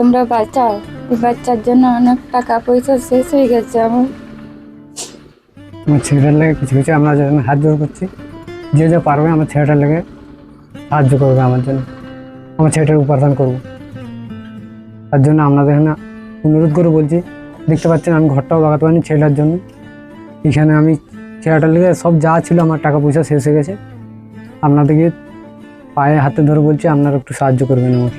তোমরা বাঁচাও, এই বাচ্চার জন্য অনেক টাকা পয়সা শেষ হয়ে গেছে আমার। আমার ছেলেটার লেগে কিছু কিছু আমরা যেন হাত জোর করছি, যে যে পারবে আমার ছেলেটার লেগে সাহায্য করবে, আমার জন্য আমার ছেলেটার উপার্জন করবো। তার জন্য আপনাদের এখানে অনুরোধ করে বলছি, দেখতে পাচ্ছেন আমি ঘরটাও বাগাতে পারিনি ছেলেটার জন্য। এখানে আমি ছেলেটার লেগে সব যা ছিল আমার টাকা পয়সা শেষ হয়ে গেছে। আপনাদেরকে পায়ে হাতে ধরে বলছি, আপনারা একটু সাহায্য করবেন আমার।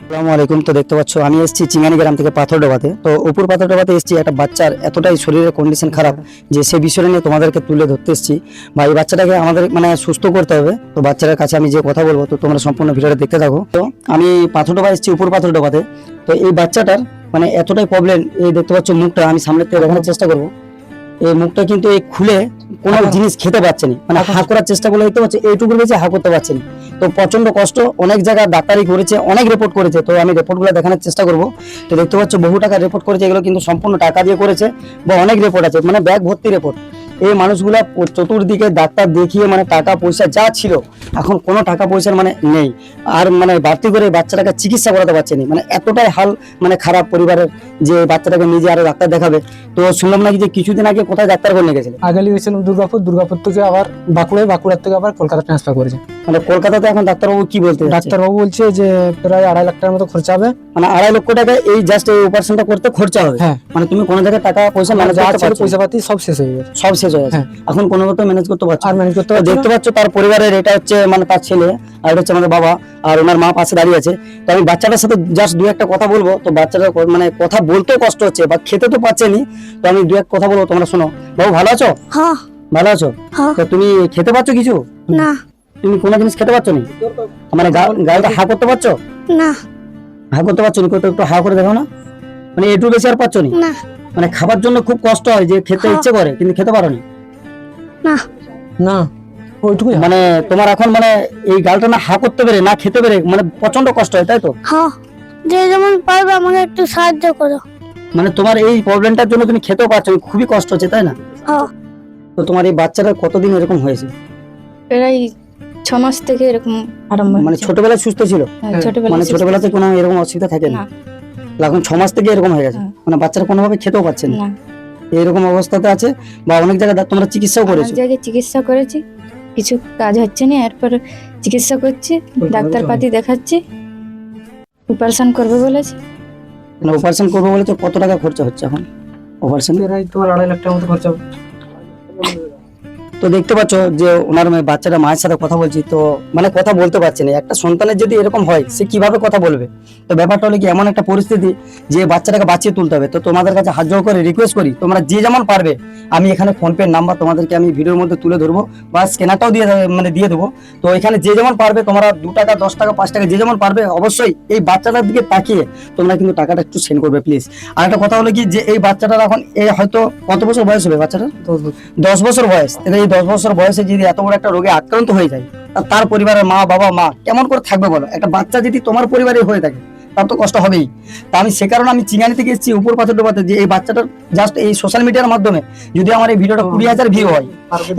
আসসালামু আলাইকুম। তো দেখতে পাচ্ছ আমি এসেছি চিঙ্গানি গ্রাম থেকে পাথরডোবাতে। তো উপর পাথরডোবাতে এসেছি একটা বাচ্চার এতটাই শরীরের কন্ডিশন খারাপ যে সে বিষয়টা নিয়ে তোমাদেরকে তুলে ধরতে এসেছি। বা এই বাচ্চাটাকে আমাদের মানে সুস্থ করতে হবে। তো বাচ্চাটার কাছে আমি যে কথা বলবো, তো তোমরা সম্পূর্ণ ভিডিওটা দেখতে থাকো। তো আমি পাথরডোবা এসেছি উপর পাথরডোবাতে। তো এই বাচ্চাটার মানে এতটাই প্রবলেম, এই দেখতে পাচ্ছ মুখটা আমি সামনে থেকে দেখানোর চেষ্টা করবো। এই মুখটা কিন্তু এই খুলে কোনো জিনিস খেতে পারছে না, মানে হা করার চেষ্টা করলে দেখতে পাচ্ছি এইটুকু বেশি হা করতে পারছে না। তো প্রচন্ড কষ্ট, অনেক জায়গায় ডাক্তারি করেছে, অনেক রিপোর্ট করেছে। তো আমি রিপোর্টগুলো দেখানোর চেষ্টা করবো। তো দেখতে পাচ্ছ বহু টাকা রিপোর্ট করেছে, এগুলো কিন্তু সম্পূর্ণ টাকা দিয়ে করেছে বা অনেক রিপোর্ট আছে, মানে ব্যাগ ভর্তি রিপোর্ট। এই মানুষগুলা চতুর্দিকে ডাক্তার দেখিয়ে মানে টাকা পয়সা যা ছিল, এখন কোনো টাকা পয়সার মানে নেই। আর মানে বাড়তি করে বাচ্চাটাকে চিকিৎসা করাতে পারছে না, মানে এতটাই হাল মানে খারাপ পরিবারের, যে বাচ্চাটাকে নিজে আরো ডাক্তার দেখাবে। তো শুনলাম নাকি যে কিছুদিন আগে কোথায় ডাক্তার করে নিয়ে গেছিলেন? আগে গেছিলাম দুর্গাপুর থেকে আবার বাঁকুড়ার থেকে আবার কলকাতা ট্রান্সফার করেছে। মানে কলকাতাতে এখন ডাক্তারবাবু কি বলতে যাচ্ছে? ডাক্তারবাবু বলছে যে প্রায় 2.5 লাখ টাকার মতো খরচা হবে। মানে 2.5 লক্ষ টাকা এই জাস্ট এই অপারেশনটা করতে খরচা হবে। হ্যাঁ। মানে তুমি কোনো জায়গায় টাকা পয়সা মানে ম্যানেজ যা করতে ছিল পারছো? পয়সা পাতি সব শেষ হয়ে গেছে। সব শেষ হয়ে গেছে। হ্যাঁ। এখন কোনো মতো ম্যানেজ করতে পারছো? আর ম্যানেজ করতে তো পারছি দেখতে পাচ্ছ তার পরিবারের, এটা হচ্ছে মানে তার ছেলে, আর এটা হচ্ছে আমাদের বাবা, আর ওনার মা পাশে দাঁড়িয়ে আছে। তো আমি বাচ্চাটার সাথে জাস্ট দু একটা কথা বলবো। তো বাচ্চাটা মানে কথা বলতেও কষ্ট হচ্ছে বা খেতে তো পাচ্ছেনি। তো আমি দু এক কথা বলবো, তোমরা শোনো। বাবু ভালো আছো? হ্যাঁ। ভালো আছো? হ্যাঁ। তো তুমি খেতে পাচ্ছ কিছু? না। তুমি কোনো জিনিস খেতে পাচ্ছ না, মানে গালটা হা করতে পারছো? না। হা করতে পারছো না? একটু হা করে দেখো না, মানে একটু বেশি আর পাচ্ছ না? না। মানে খাবার জন্য খুব কষ্ট হয়, যে খেতে ইচ্ছে করে কিন্তু খেতে পারো না। না। না, ওইটুকুই। মানে তোমার এখন মানে এই গালটা না হা করতে পেরে না খেতে পেরে মানে প্রচন্ড কষ্ট হয়, তাই তো? হ্যাঁ, যে যেমন পারবে আমাকে একটু সাহায্য করো। মানে তোমার এই প্রবলেমটার জন্য তুমি খেতেও পারছো না, খুবই কষ্ট হচ্ছে, তাই না? হ্যাঁ। তো তোমার এই বাচ্চাটা কতদিন এরকম হয়েছে? প্রায় 6 মাস থেকে এরকম আরম্ভ মানে হয়েছে। ছোটবেলায় সুস্থ ছিল? হ্যাঁ, ছোটবেলায় মানে সুস্থ ছোটবেলাতে ছিল। কোনো এরকম অসুবিধা থাকে না? না। এখন 6 মাস থেকে এরকম হয়ে গেছে, হ্যাঁ। মানে বাচ্চারা কোনোভাবে খেতেও পাচ্ছে না, না, এরকম অবস্থাতে আছে। বা অনেক জায়গায় তোমরা চিকিৎসাও অনেক করেছো? জায়গায় চিকিৎসা করেছি, কিছু কাজ হচ্ছে না, এরপর চিকিৎসা করছি, ডাক্তার পাতি দেখাচ্ছি, অপারেশন করবে বলেছে। মানে অপারেশন করবো বলে তো কত টাকা খরচা হচ্ছে এখন অপারেশন? প্রায় তোমার 2.5 লাখ টাকার মতো খরচা হবে। তো দেখতে পাচ্ছ যে ওনার বাচ্চাটা মায়ের সাথে কথা বলছি, তো মানে কথা বলতে পারছে না। একটা সন্তানের যদি এরকম হয়, সে কিভাবে কথা বলবে? তো ব্যাপারটা হলো কি, এমন একটা পরিস্থিতি যে বাচ্চাটাকে বাঁচিয়ে তুলতে হবে। তো তোমাদের কাছে হাত জোড় করে রিকোয়েস্ট করি, তোমরা যে যেমন পারবে, আমি এখানে ফোনপে নাম্বার তোমাদেরকে আমি ভিডিওর মধ্যে তুলে ধরবো, বা স্ক্যানারটাও দিয়ে দেবো। তো এখানে যে যেমন পারবে, তোমরা 2 টাকা 10 টাকা 5 টাকা যে যেমন পারবে, অবশ্যই এই বাচ্চাটার দিকে তাকিয়ে তোমরা কিন্তু টাকাটা একটু সেন্ড করবে প্লিজ। আর একটা কথা হলো কি, যে এই বাচ্চাটার এখন এই হয়তো কত বছর বয়স হবে বাচ্চাটার? 10 বছর বয়স। এই 10 বছর বয়সে যদি এত বড় একটা রোগে আক্রান্ত হয়ে যায়, তার পরিবারের মা বাবা কেমন করে থাকবে বলো? একটা বাচ্চা যদি তোমার পরিবারে হয়ে থাকে, তার তো কষ্ট হবেই। তা আমি সে কারণে আমি চিঙ্গানি থেকে এসেছি উপর পাথরডোবাতে, যে এই বাচ্চাটার জাস্ট এই সোশ্যাল মিডিয়ার মাধ্যমে যদি আমার এই ভিডিওটা 20,000 ভিউ হয়,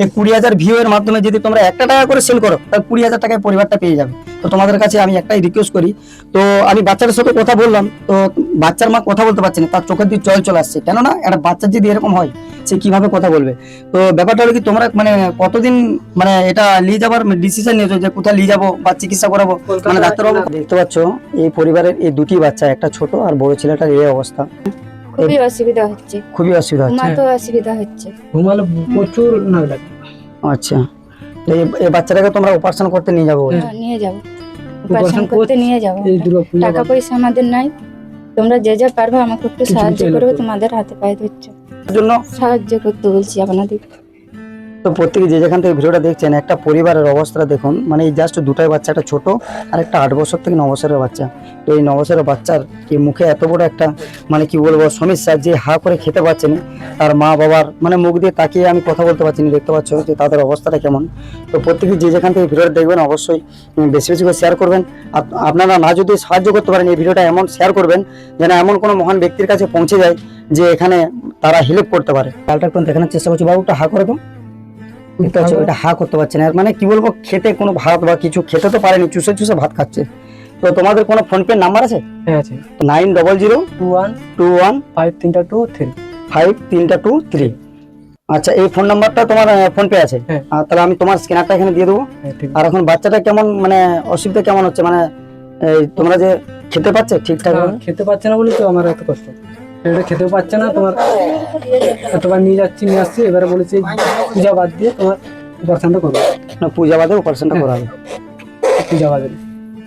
এই 20,000 ভিউ এর মাধ্যমে যদি তোমরা 1 টাকা করে সেল করো, তাহলে 20,000 টাকায় পরিবারটা পেয়ে যাবে। তো তোমাদের কাছে আমি একটাই রিকোয়েস্ট করি। তো আমি বাচ্চাটার সাথে কথা বললাম, তো বাচ্চার মা কথা বলতে পারছে না, তার চোখের দিয়ে জল চলে আসছে। কেননা একটা বাচ্চার যদি এরকম হয়, সে কিভাবে কথা বলবে? তো ব্যাপারটা হলো কি, তোমরা মানে কতদিন মানে এটা নিয়ে যাবার ডিসিশন নিয়েছো যে কোথায় নিয়ে যাবো বা চিকিৎসা করাবো? মানে ডাক্তারবাবু দেখতে পাচ্ছ এই পরিবারের এই দুটি বাচ্চা, একটা ছোট আর বড় ছেলেটার এই অবস্থা, খুবই অসুবিধা হচ্ছে, খুবই অসুবিধা হচ্ছে। মা তো অসুবিধা হচ্ছে। ঘুমালে প্রচুর নাক ডাকে। আচ্ছা, তো এই বাচ্চাটাকে তোমরা অপারেশন করতে নিয়ে যাবো? হ্যাঁ, নিয়ে যাবো, অপারেশন করতে নিয়ে যাবো। এই দুর্গাপূজা টাকা পয়সা আমাদের নাই, তোমরা যে যা পারবে আমাকে একটু কিছু সাহায্য কিছু করবে, এলাকা। তোমাদের হাতে পায়ে ধরছে, জন্য সাহায্য করতে বলছি আপনাদের। তো প্রত্যেকে যে যেখান থেকে ভিডিওটা দেখছেন, একটা পরিবারের অবস্থাটা দেখুন। মানে এই জাস্ট দুটাই বাচ্চা, একটা ছোট আর একটা 8 বছর থেকে 9 বছরের বাচ্চা। তো এই 9 বছরের বাচ্চার এই মুখে এত বড় একটা মানে কি বলবো সমস্যা, যে হা করে খেতে পারছে না। তার মা বাবার মানে মুখ দিয়ে তাকিয়ে আমি কথা বলতে পারছি না। দেখতে পাচ্ছ যে তাদের অবস্থাটা কেমন। তো প্রত্যেকে যে যেখান থেকে ভিডিওটা দেখবেন, অবশ্যই বেশি বেশি করে শেয়ার করবেন। আপনারা না যদি সাহায্য করতে পারেন, এই ভিডিওটা এমন শেয়ার করবেন যেন এমন কোনো মহান ব্যক্তির কাছে পৌঁছে যায়, যে এখানে তারা হেল্প করতে পারে। কালটা একটু দেখানোর চেষ্টা করছি, বাবুটা হা করে তো এটা হা করতে পারছে না। মানে কি বলবো, খেতে কোনো ভাত বা কিছু খেতে তো পারেনি, চুষে চুষে ভাত খাচ্ছে। তো তোমাদের কোনো ফোনপে নাম্বার আছে? হ্যাঁ আছে 900221 21 5323। আচ্ছা, এই ফোন নাম্বারটা তোমার ফোনপে আছে? হ্যাঁ। তাহলে আমি তোমার স্ক্যানারটা এখানে দিয়ে দেবো। হ্যাঁ ঠিক আর এখন বাচ্চাটা কেমন, মানে অসুবিধা কেমন হচ্ছে, মানে এই তোমরা যে খেতে পাচ্ছে ঠিকঠাক না, ভাবে? খেতে পাচ্ছে না বলে তো আমার এত কষ্ট। এটা খেতেও পাচ্ছে না, তোমার এতবার নিয়ে আসছি, এবারে বলেছি পূজা বাদ দিয়ে তোমার অপারেশনটা করবো, না, পূজা বাদে অপারেশনটা করা হবে। পূজা বাদে